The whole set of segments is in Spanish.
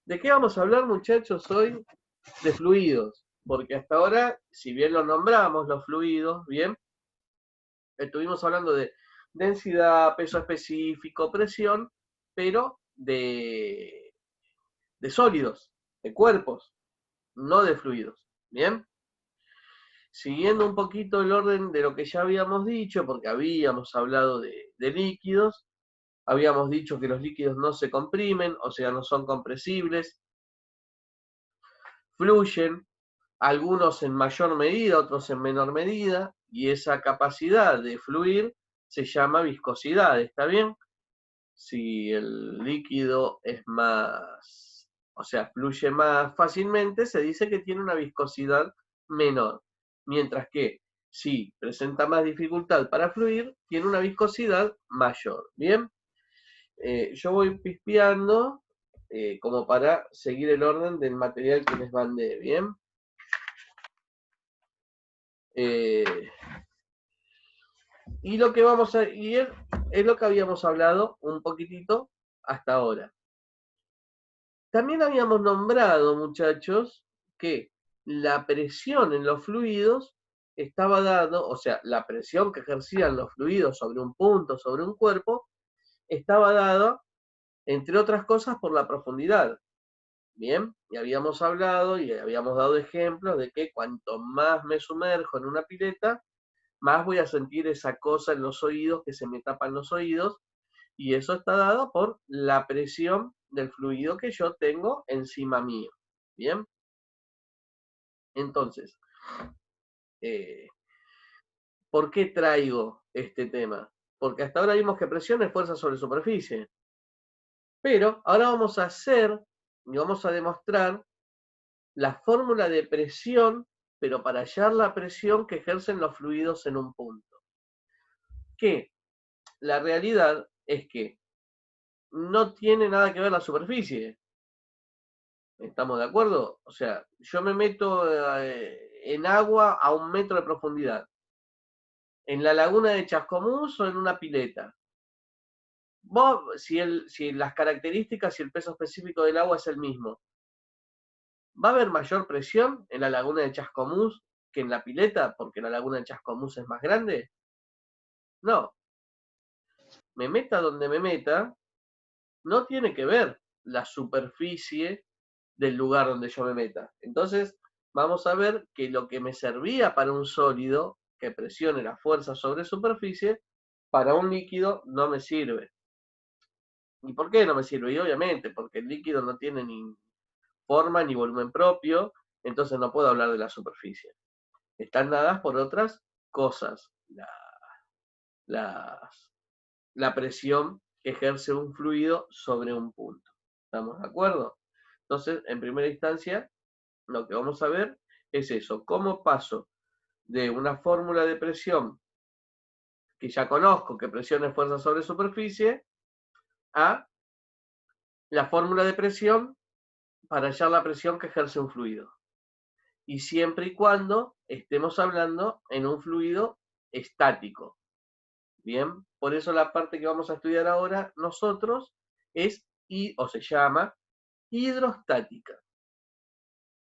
¿De qué vamos a hablar, muchachos, hoy? De fluidos, porque hasta ahora, si bien los nombramos, los fluidos, bien, estuvimos hablando de densidad, peso específico, presión, pero de sólidos, de cuerpos, no de fluidos, bien. Siguiendo un poquito el orden de lo que ya habíamos dicho, porque habíamos hablado de líquidos, habíamos dicho que los líquidos no se comprimen, o sea, no son compresibles, fluyen, algunos en mayor medida, otros en menor medida, y esa capacidad de fluir se llama viscosidad, ¿está bien? Si el líquido es más, o sea, fluye más fácilmente, se dice que tiene una viscosidad menor, mientras que si presenta más dificultad para fluir, tiene una viscosidad mayor, ¿bien? Yo voy pispeando como para seguir el orden del material que les mandé, ¿bien? Eh, y lo que vamos a ir es lo que habíamos hablado un poquitito hasta ahora. También habíamos nombrado, muchachos, que la presión en los fluidos estaba dado, o sea, la presión que ejercían los fluidos sobre un punto, sobre un cuerpo, estaba dada, entre otras cosas, por la profundidad. Bien, y habíamos hablado y habíamos dado ejemplos de que cuanto más me sumerjo en una pileta, más voy a sentir esa cosa en los oídos, que se me tapan los oídos, y eso está dado por la presión del fluido que yo tengo encima mío. Bien, entonces, eh, ¿por qué traigo este tema? Porque hasta ahora vimos que presión es fuerza sobre superficie, pero ahora vamos a hacer y vamos a demostrar la fórmula de presión, pero para hallar la presión que ejercen los fluidos en un punto. Que la realidad es que no tiene nada que ver la superficie. ¿Estamos de acuerdo? O sea, yo me meto en agua a 1 metro de profundidad. ¿En la laguna de Chascomús o en una pileta? Vos, si las características y el peso específico del agua es el mismo, ¿va a haber mayor presión en la laguna de Chascomús que en la pileta porque la laguna de Chascomús es más grande? No. Me meta donde me meta, no tiene que ver la superficie del lugar donde yo me meta. Entonces, vamos a ver que lo que me servía para un sólido, que presione la fuerza sobre superficie, para un líquido no me sirve. ¿Y por qué no me sirve? Y obviamente, porque el líquido no tiene ni forma ni volumen propio, entonces no puedo hablar de la superficie. Están dadas por otras cosas. La, la presión que ejerce un fluido sobre un punto. ¿Estamos de acuerdo? Entonces, en primera instancia, lo que vamos a ver es eso, cómo paso de una fórmula de presión que ya conozco, que presión es fuerza sobre superficie, a la fórmula de presión para hallar la presión que ejerce un fluido. Y siempre y cuando estemos hablando en un fluido estático. Bien, por eso la parte que vamos a estudiar ahora nosotros es, o se llama, hidrostática.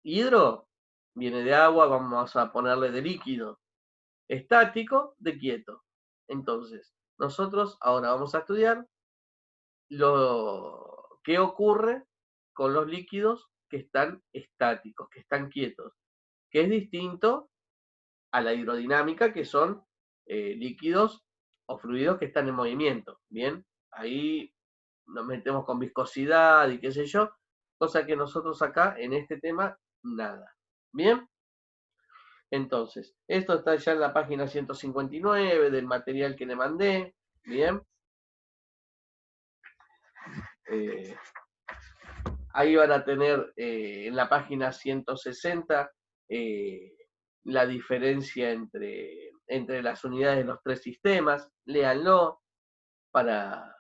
Hidro viene de agua, vamos a ponerle de líquido. Estático, de quieto. Entonces, nosotros ahora vamos a estudiar lo que ocurre con los líquidos que están estáticos, que están quietos, que es distinto a la hidrodinámica, que son líquidos o fluidos que están en movimiento. Bien, ahí nos metemos con viscosidad y qué sé yo, cosa que nosotros acá en este tema nada. Bien, entonces, esto está ya en la página 159 del material que le mandé. Bien, eh, ahí van a tener en la página 160 eh, la diferencia entre las unidades de los tres sistemas. Léanlo para,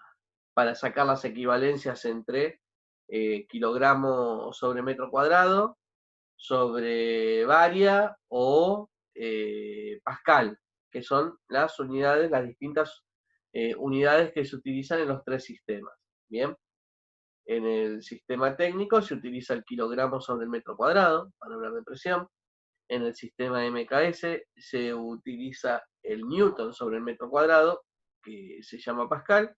para sacar las equivalencias entre kilogramo sobre metro cuadrado, sobre varia o pascal, que son las unidades, las distintas unidades que se utilizan en los tres sistemas. Bien, En el sistema técnico se utiliza el kilogramo sobre el metro cuadrado para hablar de presión. En el sistema MKS se utiliza el newton sobre el metro cuadrado, que se llama pascal,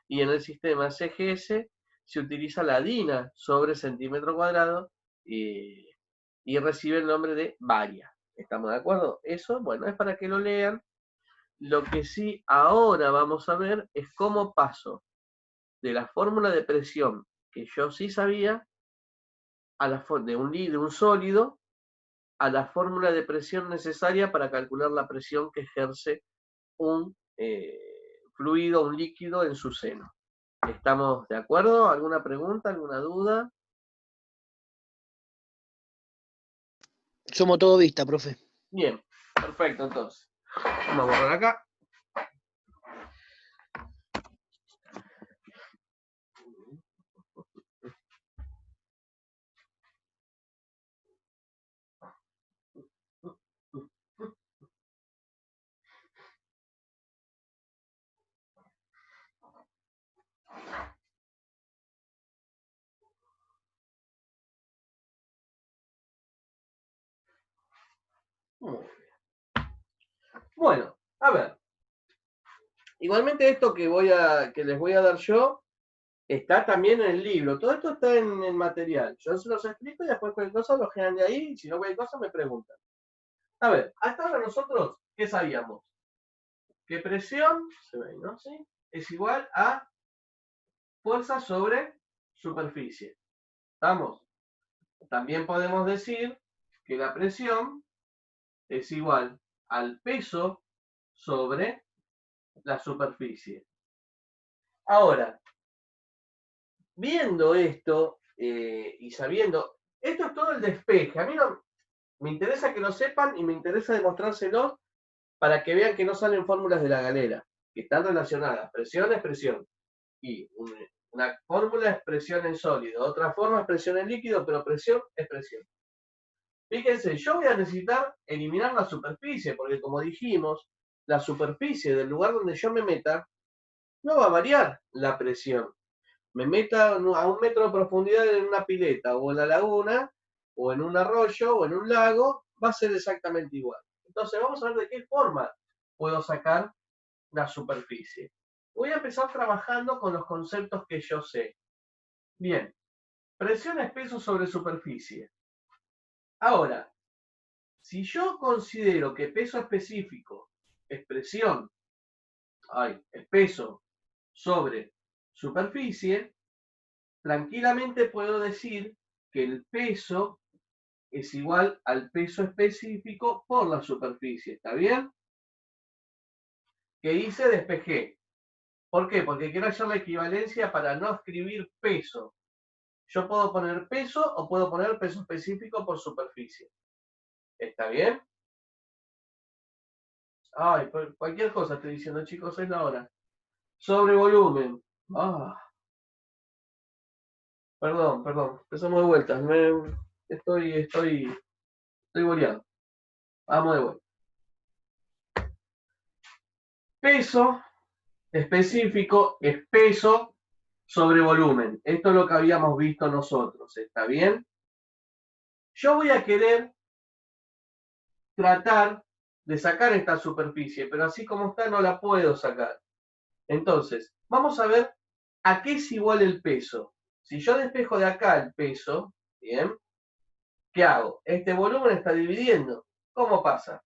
y en el sistema CGS se utiliza la DINA sobre centímetro cuadrado y recibe el nombre de baria. ¿Estamos de acuerdo? Eso, bueno, es para que lo lean. Lo que sí ahora vamos a ver es cómo paso de la fórmula de presión que yo sí sabía a de un sólido a la fórmula de presión necesaria para calcular la presión que ejerce un fluido, un líquido en su seno. ¿Estamos de acuerdo? ¿Alguna pregunta, alguna duda? Somos todo vista, profe. Bien, perfecto entonces. Vamos a borrar acá. Muy bien. Bueno, a ver. Igualmente esto que les voy a dar yo está también en el libro. Todo esto está en el material. Yo se los explico y después cualquier cosa lo generan de ahí. Y si no cualquier cosa me preguntan. A ver, hasta ahora nosotros, ¿qué sabíamos? Que presión, se ve, ¿no? ¿Sí? Es igual a fuerza sobre superficie. ¿Estamos? También podemos decir que la presión es igual al peso sobre la superficie. Ahora, viendo esto y sabiendo, esto es todo el despeje. A mí no me interesa que lo sepan y me interesa demostrárselos para que vean que no salen fórmulas de la galera, que están relacionadas. Presión es presión. Y una fórmula es presión en sólido, otra forma es presión en líquido, pero presión es presión. Fíjense, yo voy a necesitar eliminar la superficie, porque como dijimos, la superficie del lugar donde yo me meta no va a variar la presión. Me meta a 1 metro de profundidad en una pileta, o en la laguna, o en un arroyo, o en un lago, va a ser exactamente igual. Entonces vamos a ver de qué forma puedo sacar la superficie. Voy a empezar trabajando con los conceptos que yo sé. Bien, presión es peso sobre superficie. Ahora, si yo considero que peso específico es presión, es peso sobre superficie, tranquilamente puedo decir que el peso es igual al peso específico por la superficie. ¿Está bien? ¿Qué hice? Despejé. ¿Por qué? Porque quiero hacer la equivalencia para no escribir peso. Yo puedo poner peso o puedo poner peso específico por superficie. ¿Está bien? Ay, cualquier cosa estoy diciendo, chicos, es la hora. Sobre volumen. Perdón. Empezamos de vuelta. Estoy boleado. Vamos de vuelta. Peso específico es peso sobre volumen. Esto es lo que habíamos visto nosotros. ¿Está bien? Yo voy a querer tratar de sacar esta superficie, pero así como está no la puedo sacar. Entonces, vamos a ver a qué es igual el peso. Si yo despejo de acá el peso, ¿bien? ¿Qué hago? Este volumen está dividiendo. ¿Cómo pasa?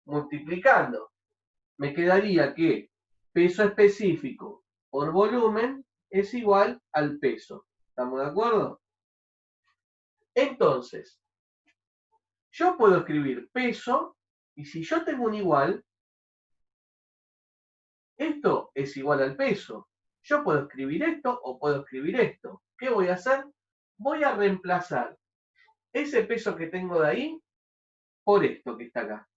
Multiplicando. Me quedaría que peso específico por volumen es igual al peso. ¿Estamos de acuerdo? Entonces, yo puedo escribir peso y si yo tengo un igual, esto es igual al peso. Yo puedo escribir esto o puedo escribir esto. ¿Qué voy a hacer? Voy a reemplazar ese peso que tengo de ahí por esto que está acá.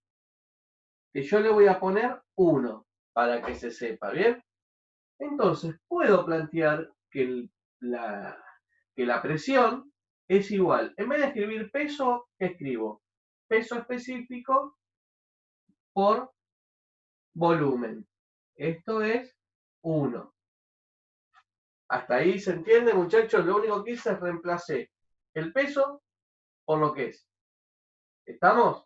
Que yo le voy a poner 1 para que se sepa, ¿bien? Entonces puedo plantear que la presión es igual. En vez de escribir peso, escribo peso específico por volumen. Esto es 1. ¿Hasta ahí se entiende, muchachos? Lo único que hice es reemplacé el peso por lo que es. ¿Estamos?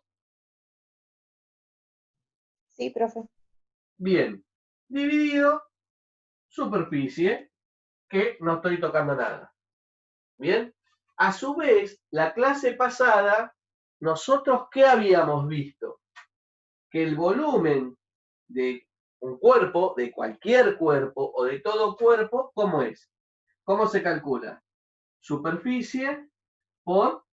Sí, profe. Bien. Dividido, superficie, que no estoy tocando nada. Bien. A su vez, la clase pasada, nosotros, ¿qué habíamos visto? Que el volumen de un cuerpo, de cualquier cuerpo o de todo cuerpo, ¿cómo es? ¿Cómo se calcula? Superficie por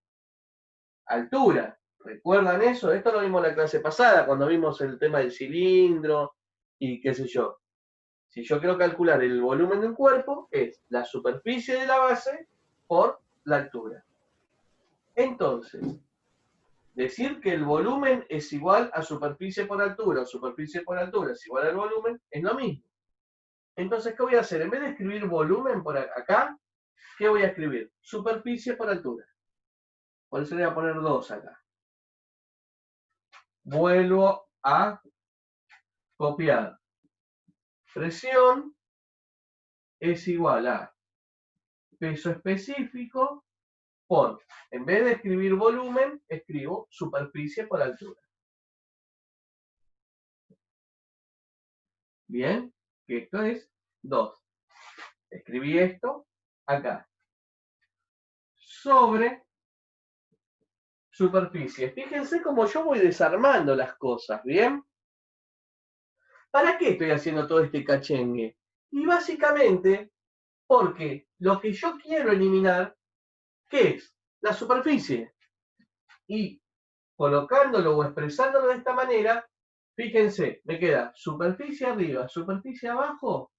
altura. ¿Recuerdan eso? Esto lo vimos en la clase pasada, cuando vimos el tema del cilindro y qué sé yo. Si yo quiero calcular el volumen de un cuerpo, es la superficie de la base por la altura. Entonces, decir que el volumen es igual a superficie por altura, o superficie por altura es igual al volumen, es lo mismo. Entonces, ¿qué voy a hacer? En vez de escribir volumen por acá, ¿qué voy a escribir? Superficie por altura. Por eso le voy a poner 2 acá. Vuelvo a copiar. Presión es igual a peso específico por, en vez de escribir volumen, escribo superficie por altura. Bien, que esto es 2. Escribí esto acá. Sobre superficie. Fíjense cómo yo voy desarmando las cosas, ¿bien? ¿Para qué estoy haciendo todo este cachengue? Y básicamente porque lo que yo quiero eliminar, ¿qué es? La superficie. Y colocándolo o expresándolo de esta manera, fíjense, me queda superficie arriba, superficie abajo.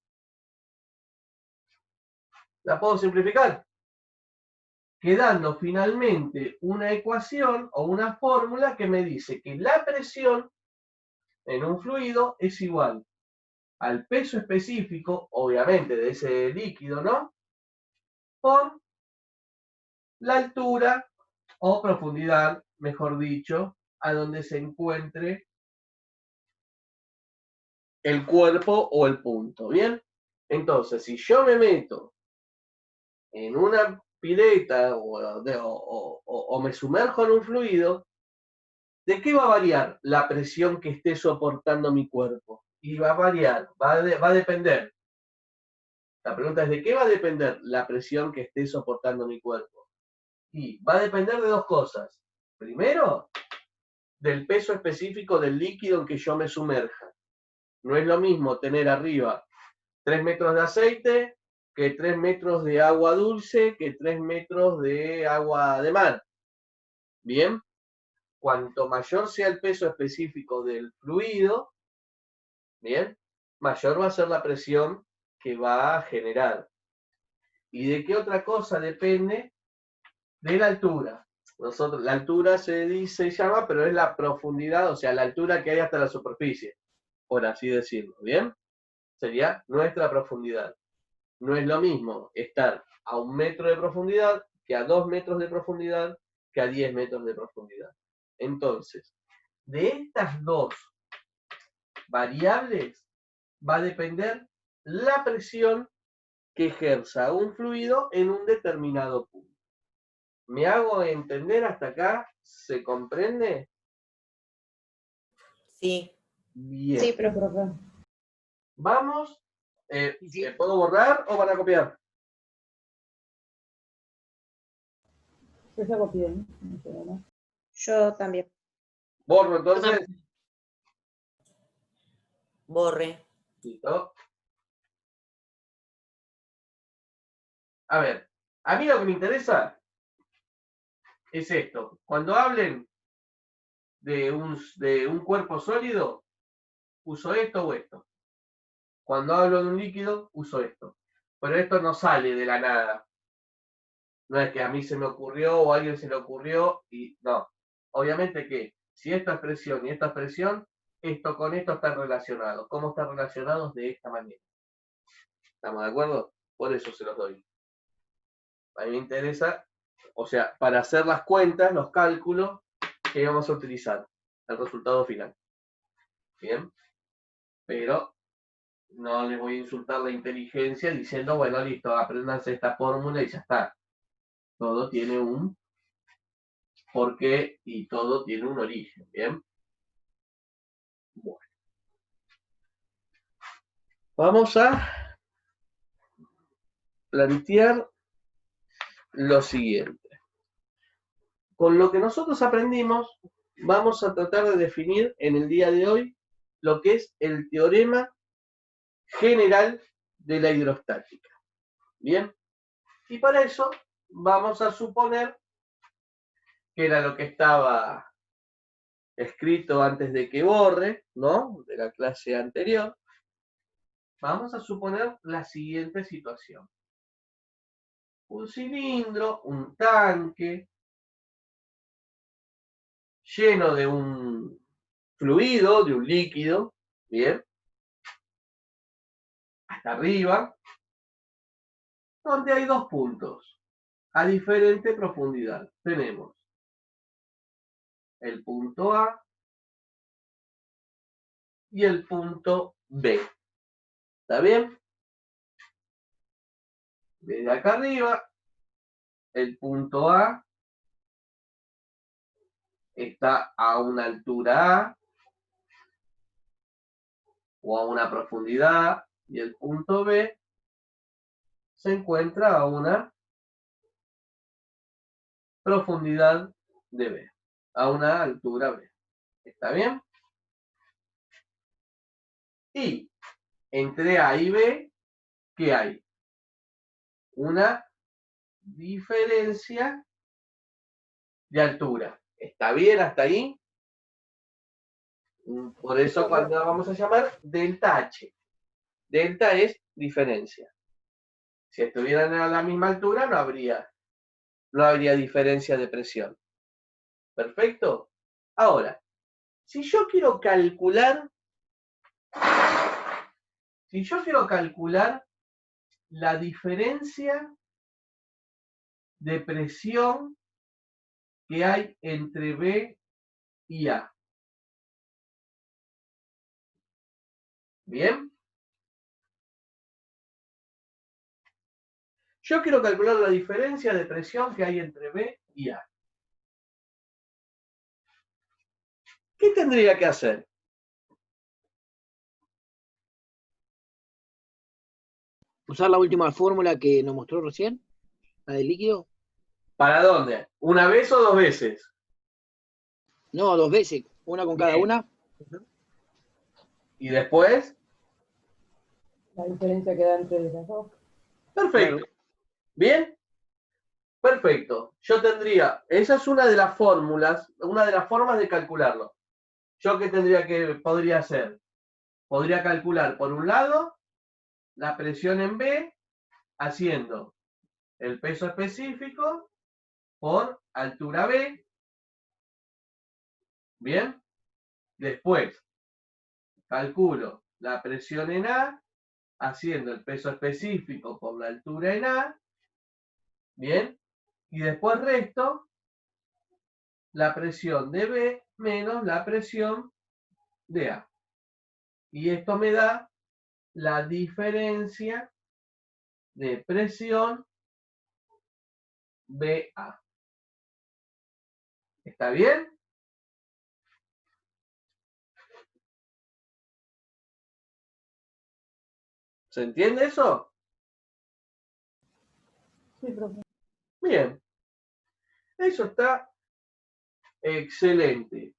¿La puedo simplificar? Quedando finalmente una ecuación o una fórmula que me dice que la presión en un fluido es igual al peso específico, obviamente, de ese líquido, ¿no? Por la altura o profundidad, mejor dicho, a donde se encuentre el cuerpo o el punto, ¿bien? Entonces, si yo me meto en una pileta o me sumerjo en un fluido, ¿de qué va a variar la presión que esté soportando mi cuerpo? Y va a variar, va a depender. La pregunta es, ¿de qué va a depender la presión que esté soportando mi cuerpo? Y va a depender de 2 cosas. Primero, del peso específico del líquido en que yo me sumerja. No es lo mismo tener arriba 3 metros de aceite que 3 metros de agua dulce, que 3 metros de agua de mar. Bien, cuanto mayor sea el peso específico del fluido, bien, mayor va a ser la presión que va a generar. ¿Y de qué otra cosa depende? De la altura. Nosotros, la altura se llama, pero es la profundidad, o sea, la altura que hay hasta la superficie, por así decirlo, ¿bien? Sería nuestra profundidad. No es lo mismo estar a 1 metro de profundidad que a 2 metros de profundidad que a 10 metros de profundidad. Entonces, de estas 2 variables va a depender la presión que ejerza un fluido en un determinado punto. ¿Me hago entender hasta acá? ¿Se comprende? Sí. Bien. Sí, profe. Vamos. Sí. ¿Puedo borrar o van a copiar? Yo ya copié, ¿no? Yo también. Borro entonces. Borre. Listo. A ver, a mí lo que me interesa es esto. Cuando hablen de un cuerpo sólido, uso esto o esto. Cuando hablo de un líquido, uso esto. Pero esto no sale de la nada. No es que a mí se me ocurrió o a alguien se le ocurrió y no. Obviamente que si esta expresión y esta expresión, esto con esto están relacionados. ¿Cómo están relacionados? De esta manera. ¿Estamos de acuerdo? Por eso se los doy. A mí me interesa, o sea, para hacer las cuentas, los cálculos que vamos a utilizar, el resultado final. Bien, pero no les voy a insultar la inteligencia diciendo, bueno, listo, apréndanse esta fórmula y ya está. Todo tiene un porqué y todo tiene un origen, ¿bien? Bueno. Vamos a plantear lo siguiente. Con lo que nosotros aprendimos, vamos a tratar de definir en el día de hoy lo que es el teorema general de la hidrostática. ¿Bien? Y para eso vamos a suponer que era lo que estaba escrito antes de que borre, ¿no? De la clase anterior. Vamos a suponer la siguiente situación. Un cilindro, un tanque, lleno de un fluido, de un líquido, ¿bien? Hasta arriba, donde hay dos puntos a diferente profundidad. Tenemos el punto A y el punto B. ¿Está bien? Desde acá arriba, el punto A está a una altura A o a una profundidad y el punto B se encuentra a una profundidad de B, a una altura B. ¿Está bien? Y entre A y B, ¿qué hay? Una diferencia de altura. ¿Está bien hasta ahí? Por eso cuando vamos a llamar delta H. Delta es diferencia. Si estuvieran a la misma altura no habría diferencia de presión. ¿Perfecto? Ahora, si yo quiero calcular la diferencia de presión que hay entre B y A. ¿Bien? Yo quiero calcular la diferencia de presión que hay entre B y A. ¿Qué tendría que hacer? Usar la última fórmula que nos mostró recién, la del líquido. ¿Para dónde? ¿Una vez o dos veces? No, 2 veces, una con cada una. ¿Y después? La diferencia que da entre las dos. Perfecto. Claro. ¿Bien? Perfecto. Yo tendría, esa es una de las fórmulas, una de las formas de calcularlo. ¿Yo qué podría hacer? Podría calcular, por un lado, la presión en B, haciendo el peso específico por altura B. ¿Bien? Después, calculo la presión en A, haciendo el peso específico por la altura en A. ¿Bien? Y después resto la presión de B menos la presión de A. Y esto me da la diferencia de presión BA. ¿Está bien? ¿Se entiende eso? Sí, profe. Bien. Eso está excelente.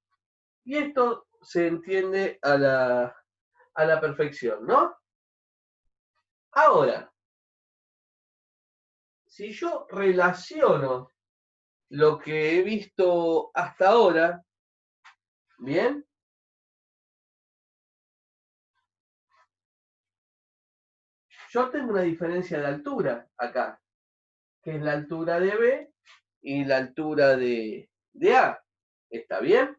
Y esto se entiende a la perfección, ¿no? Ahora, si yo relaciono lo que he visto hasta ahora, ¿bien? Yo tengo una diferencia de altura acá, que es la altura de B y la altura de A. ¿Está bien?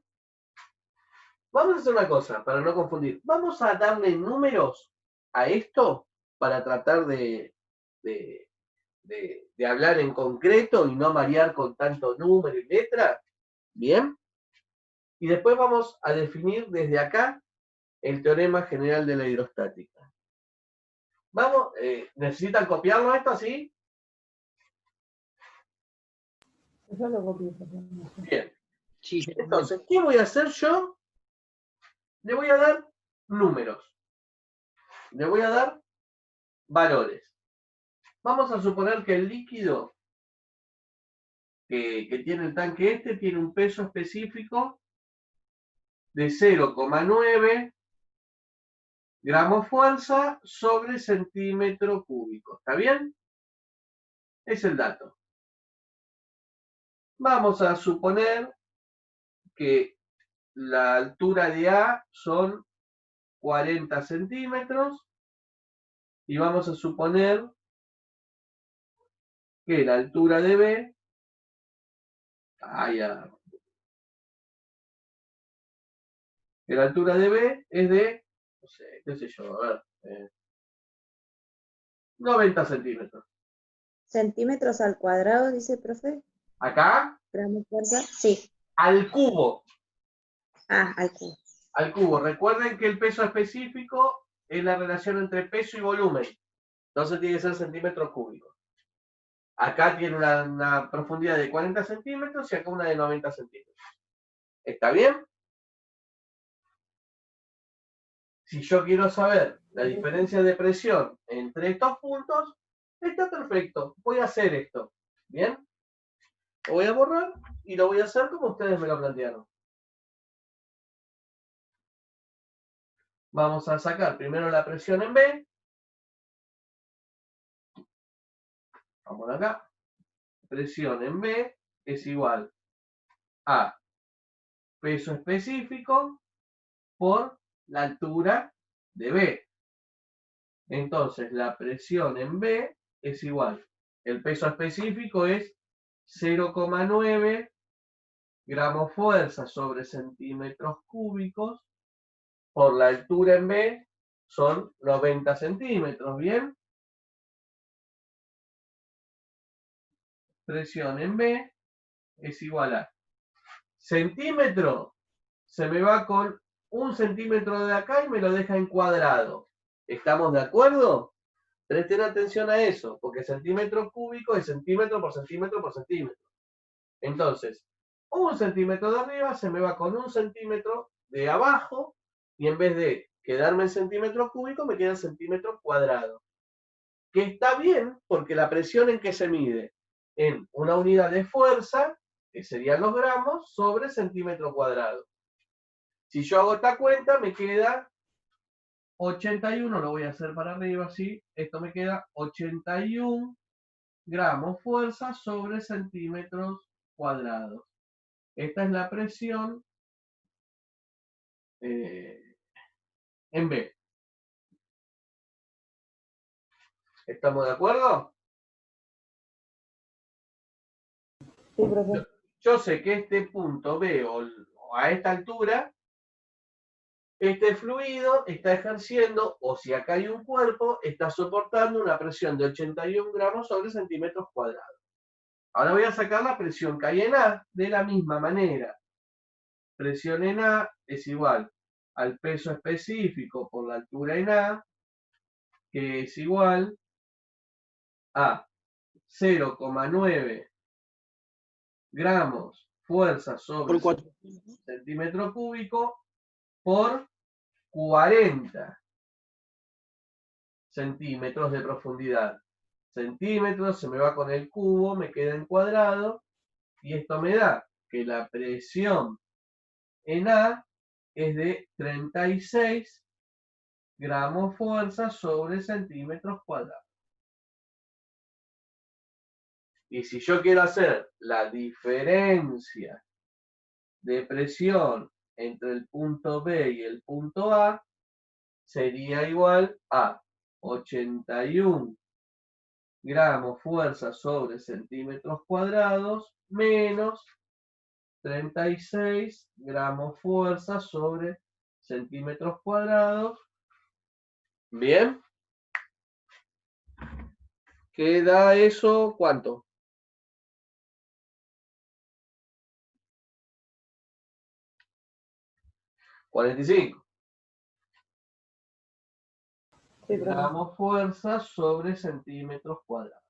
Vamos a hacer una cosa, para no confundir. Vamos a darle números a esto para tratar de hablar en concreto y no marear con tanto número y letra. ¿Bien? Y después vamos a definir desde acá el teorema general de la hidrostática. Vamos, ¿necesitan copiarlo esto así? Yo lo copio. Bien. Sí, yo también. Entonces, ¿qué voy a hacer yo? Le voy a dar números. Le voy a dar valores. Vamos a suponer que el líquido que tiene el tanque este tiene un peso específico de 0,9 gramos fuerza sobre centímetro cúbico. ¿Está bien? Es el dato. Vamos a suponer que la altura de A son 40 centímetros y vamos a suponer que la altura de B, que la altura de B es de, no sé, qué sé yo, a ver, 90 centímetros. ¿Centímetros al cuadrado, dice el profe? Acá, ¿Gramos fuerza? Sí. al cubo. Ah, al cubo. Al cubo. Recuerden que el peso específico es la relación entre peso y volumen. Entonces tiene que ser centímetros cúbicos. Acá tiene una profundidad de 40 centímetros y acá una de 90 centímetros. ¿Está bien? Si yo quiero saber la diferencia de presión entre estos puntos, está perfecto. Voy a hacer esto. ¿Bien? Lo voy a borrar y lo voy a hacer como ustedes me lo plantearon. Vamos a sacar primero la presión en B. Vamos acá. Presión en B es igual a peso específico por la altura de B. Entonces, la presión en B es igual. El peso específico es 0,9 gramos fuerza sobre centímetros cúbicos. Por la altura en B son 90 centímetros, ¿bien? Presión en B es igual a centímetro, se me va con 1 centímetro de acá y me lo deja en cuadrado. ¿Estamos de acuerdo? Presten atención a eso, porque centímetro cúbico es centímetro por centímetro por centímetro. Entonces, 1 centímetro de arriba se me va con 1 centímetro de abajo y en vez de quedarme en centímetro cúbico me queda en centímetro cuadrado. Que está bien porque la presión en que se mide en una unidad de fuerza, que serían los gramos, sobre centímetro cuadrado. Si yo hago esta cuenta, me queda 81, lo voy a hacer para arriba, así. Esto me queda 81 gramos fuerza sobre centímetros cuadrados. Esta es la presión en B. ¿Estamos de acuerdo? Sí, profe. Yo sé que este punto B o a esta altura, este fluido está ejerciendo, o si acá hay un cuerpo, está soportando una presión de 81 gramos sobre centímetros cuadrados. Ahora voy a sacar la presión que hay en A de la misma manera. Presión en A es igual al peso específico por la altura en A, que es igual a 0,9 gramos fuerza sobre Por 4. centímetro cúbico por 40 centímetros de profundidad. Centímetros, se me va con el cubo, me queda en cuadrado, y esto me da que la presión en A es de 36 gramos fuerza sobre centímetros cuadrados. Y si yo quiero hacer la diferencia de presión entre el punto B y el punto A, sería igual a 81 gramos fuerza sobre centímetros cuadrados menos 36 gramos fuerza sobre centímetros cuadrados. Bien. ¿Queda eso cuánto? ¿45? Sí, profe. gramos fuerza sobre centímetros cuadrados.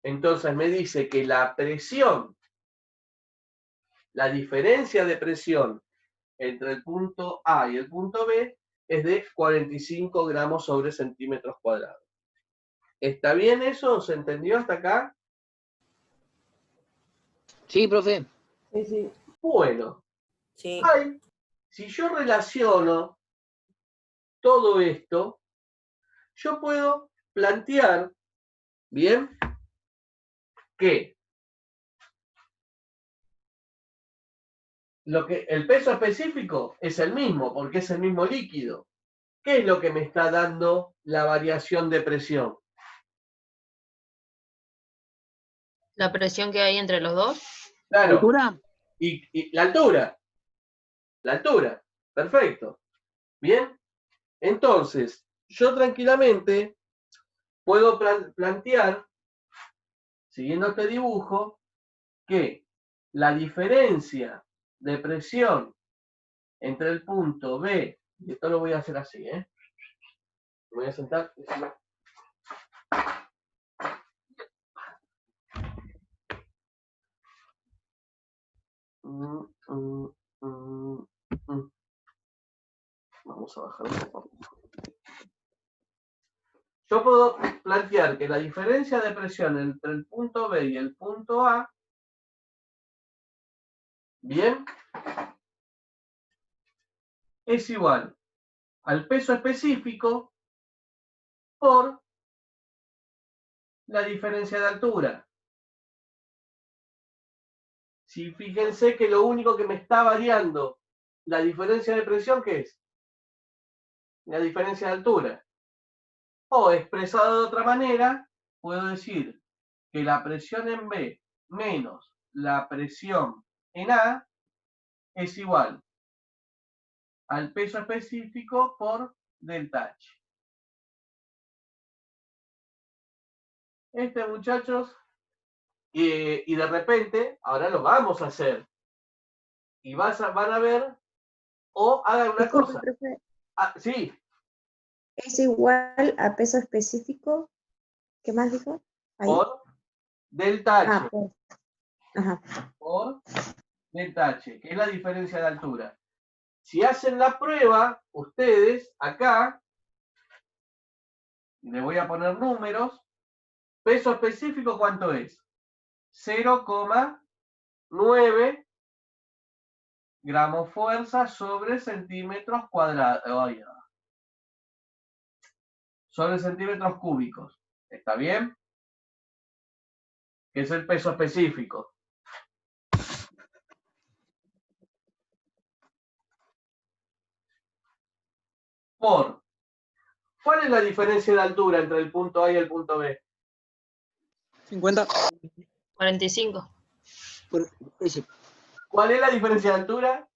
Entonces me dice que la presión, la diferencia de presión entre el punto A y el punto B es de 45 gramos sobre centímetros cuadrados. ¿Está bien eso? ¿Se entendió hasta acá? Sí, profe. Sí, sí. Bueno, Sí. si yo relaciono todo esto, yo puedo plantear, ¿bien? Que el peso específico es el mismo, porque es el mismo líquido. ¿Qué es lo que me está dando la variación de presión? La presión que hay entre los dos. Claro, ¿Altura? y la altura. La altura, perfecto. Bien, entonces, yo tranquilamente puedo plantear, siguiendo este dibujo, que la diferencia de presión entre el punto B, y esto lo voy a hacer así, me voy a sentar. Vamos a bajar un poco. Yo puedo plantear que la diferencia de presión entre el punto B y el punto A, bien, es igual al peso específico por la diferencia de altura. Si fíjense que lo único que me está variando la diferencia de presión, ¿qué es? La diferencia de altura. O expresado de otra manera, puedo decir que la presión en B menos la presión en A es igual al peso específico por delta H. Muchachos, y de repente, ahora lo vamos a hacer. Y van a ver, o hagan una Disculpe, cosa. profe, Sí, es igual a peso específico. ¿Qué más dijo? Ahí. por delta H. Ah, pues. Ajá. Por delta H, que es la diferencia de altura. Si hacen la prueba, ustedes, acá, le voy a poner números, peso específico, ¿cuánto es? 0,9 gramos fuerza sobre centímetros cuadrados. Sobre centímetros cúbicos. ¿Está bien? Que es el peso específico. Por. ¿Cuál es la diferencia de altura entre el punto A y el punto B? 50. 45. Por ese. ¿Cuál es la diferencia de altura?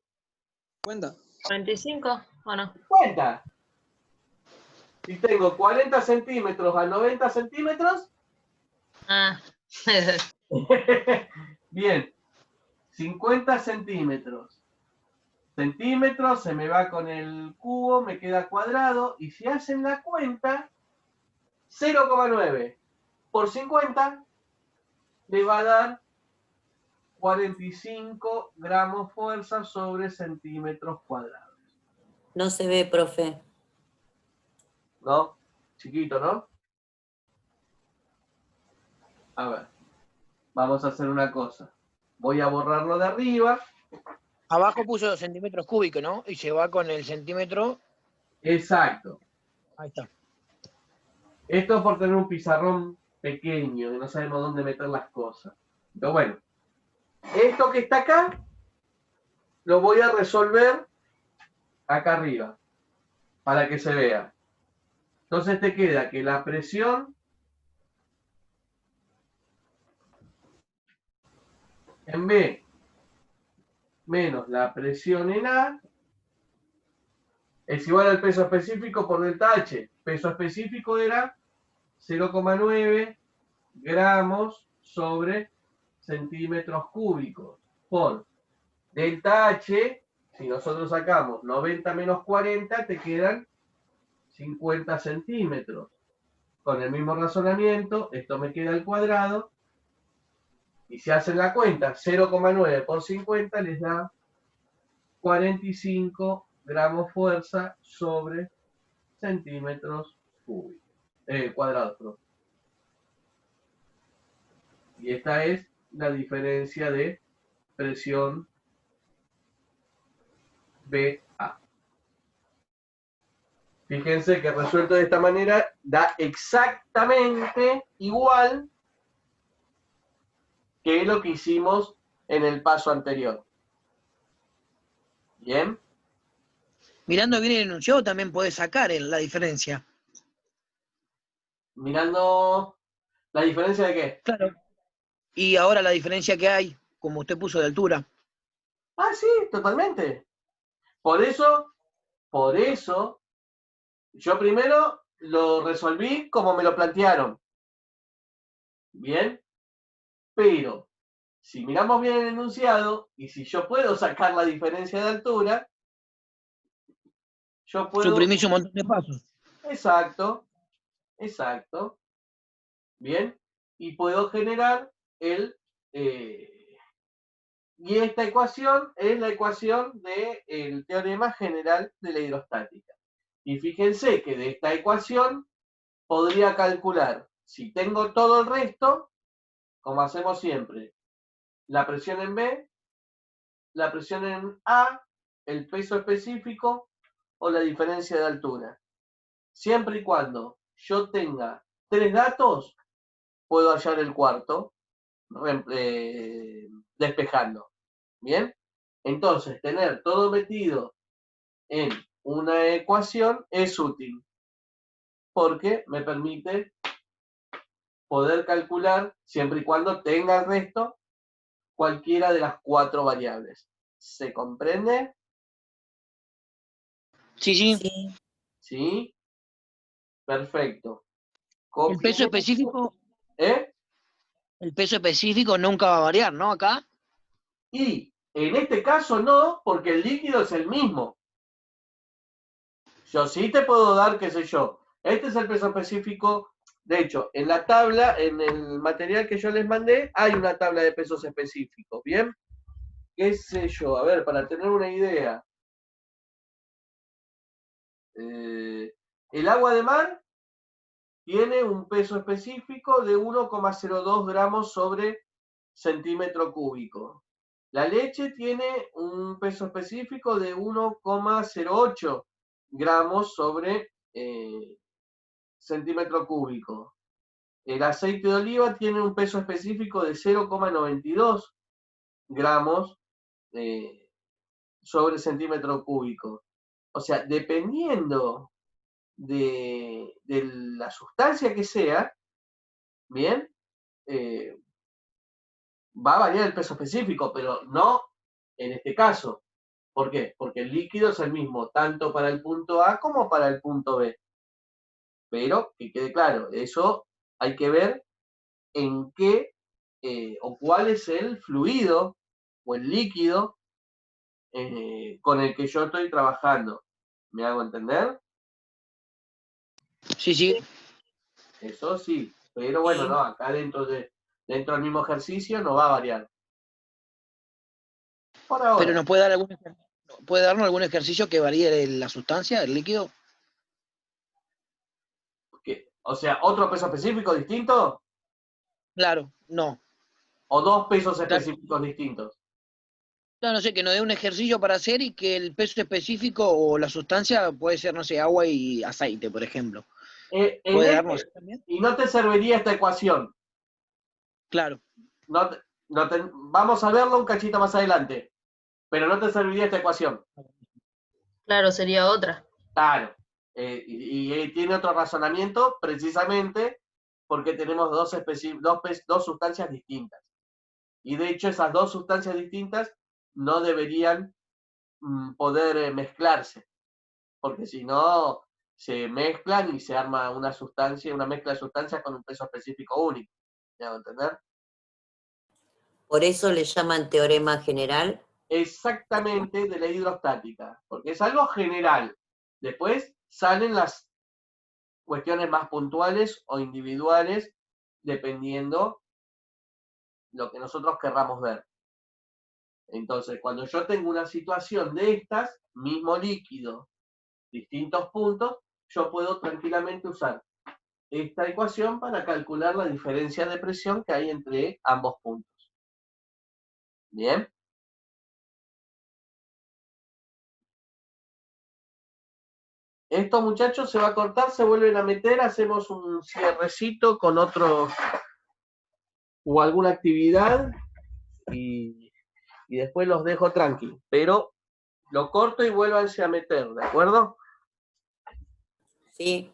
50. 45 o no. 50. Si tengo 40 centímetros a 90 centímetros, Ah. bien, 50 centímetros. Centímetros, se me va con el cubo, me queda cuadrado, y si hacen la cuenta, 0,9 por 50 le va a dar 45 gramos fuerza sobre centímetros cuadrados. No se ve, profe. ¿No? Chiquito, ¿no? A ver, vamos a hacer una cosa. Voy a borrarlo de arriba. Abajo puso centímetros cúbicos, ¿no? Y se va con el centímetro. Exacto. Ahí está. Esto es por tener un pizarrón pequeño, que no sabemos dónde meter las cosas. Pero bueno, esto que está acá, lo voy a resolver acá arriba, para que se vea. Entonces te queda que la presión en B menos la presión en A es igual al peso específico por delta H. Peso específico era 0,9 gramos sobre centímetros cúbicos por delta H, si nosotros sacamos 90 menos 40, te quedan 50 centímetros. Con el mismo razonamiento, esto me queda al cuadrado, y si hacen la cuenta, 0,9 por 50 les da 45 gramos fuerza sobre centímetros cúbicos, cuadrados. Perdón. Y esta es la diferencia de presión BA. Fíjense que resuelto de esta manera da exactamente igual que lo que hicimos en el paso anterior. ¿Bien? Mirando bien el enunciado también podés sacar la diferencia. Mirando la diferencia de qué. Claro. Y ahora la diferencia que hay, como usted puso de altura. Ah, sí, totalmente. Por eso, yo primero lo resolví como me lo plantearon. Bien, pero si miramos bien el enunciado, y si yo puedo sacar la diferencia de altura, yo puedo... Suprimís un montón de pasos. Exacto, exacto. Bien, y puedo generar el... y esta ecuación es la ecuación del teorema general de la hidrostática. Y fíjense que de esta ecuación podría calcular, si tengo todo el resto, como hacemos siempre, la presión en B, la presión en A, el peso específico o la diferencia de altura. Siempre y cuando yo tenga 3 datos, puedo hallar el cuarto despejando. ¿Bien? Entonces, tener todo metido en una ecuación es útil porque me permite poder calcular, siempre y cuando tenga el resto, cualquiera de las 4 variables. ¿Se comprende? Sí, sí. Sí. ¿Sí? Perfecto. El peso específico, ¿Eh? el peso específico nunca va a variar, ¿no? Acá. Y en este caso no, porque el líquido es el mismo. Yo sí te puedo dar, qué sé yo, este es el peso específico. De hecho, en la tabla, en el material que yo les mandé, hay una tabla de pesos específicos, ¿bien? ¿Qué sé yo? A ver, para tener una idea. El agua de mar tiene un peso específico de 1,02 gramos sobre centímetro cúbico. La leche tiene un peso específico de 1,08 gramos sobre centímetro cúbico. El aceite de oliva tiene un peso específico de 0,92 gramos sobre centímetro cúbico. O sea, dependiendo de la sustancia que sea, ¿bien? Va a variar el peso específico, pero no en este caso. ¿Por qué? Porque el líquido es el mismo, tanto para el punto A como para el punto B. Pero, que quede claro, eso hay que ver en qué o cuál es el fluido o el líquido con el que yo estoy trabajando. ¿Me hago entender? Sí, sí. Eso sí, pero bueno, no, acá dentro del mismo ejercicio no va a variar. Por ahora. Pero nos puede darnos algún ejercicio que varíe la sustancia, el líquido. O sea, ¿otro peso específico distinto? Claro, no. ¿O 2 pesos específicos distintos? No, no sé, que nos dé un ejercicio para hacer y que el peso específico o la sustancia puede ser, no sé, agua y aceite, por ejemplo. ¿Puede darnos también? Y no te serviría esta ecuación. Claro. Vamos a verlo un cachito más adelante. Pero no te serviría esta ecuación. Claro, sería otra. Claro. Y tiene otro razonamiento precisamente porque tenemos dos sustancias distintas. Y de hecho esas dos sustancias distintas no deberían poder mezclarse. Porque si no, se mezclan y se arma una mezcla de sustancias con un peso específico único. ¿Me hago entender? Por eso le llaman teorema general. exactamente de la hidrostática, porque es algo general. Después salen las cuestiones más puntuales o individuales, dependiendo lo que nosotros querramos ver. Entonces, cuando yo tengo una situación de estas, mismo líquido, distintos puntos, yo puedo tranquilamente usar esta ecuación para calcular la diferencia de presión que hay entre ambos puntos. ¿Bien? Esto, muchachos, se va a cortar, se vuelven a meter, hacemos un cierrecito con otro o alguna actividad y después los dejo tranqui. Pero lo corto y vuélvanse a meter, ¿de acuerdo? Sí.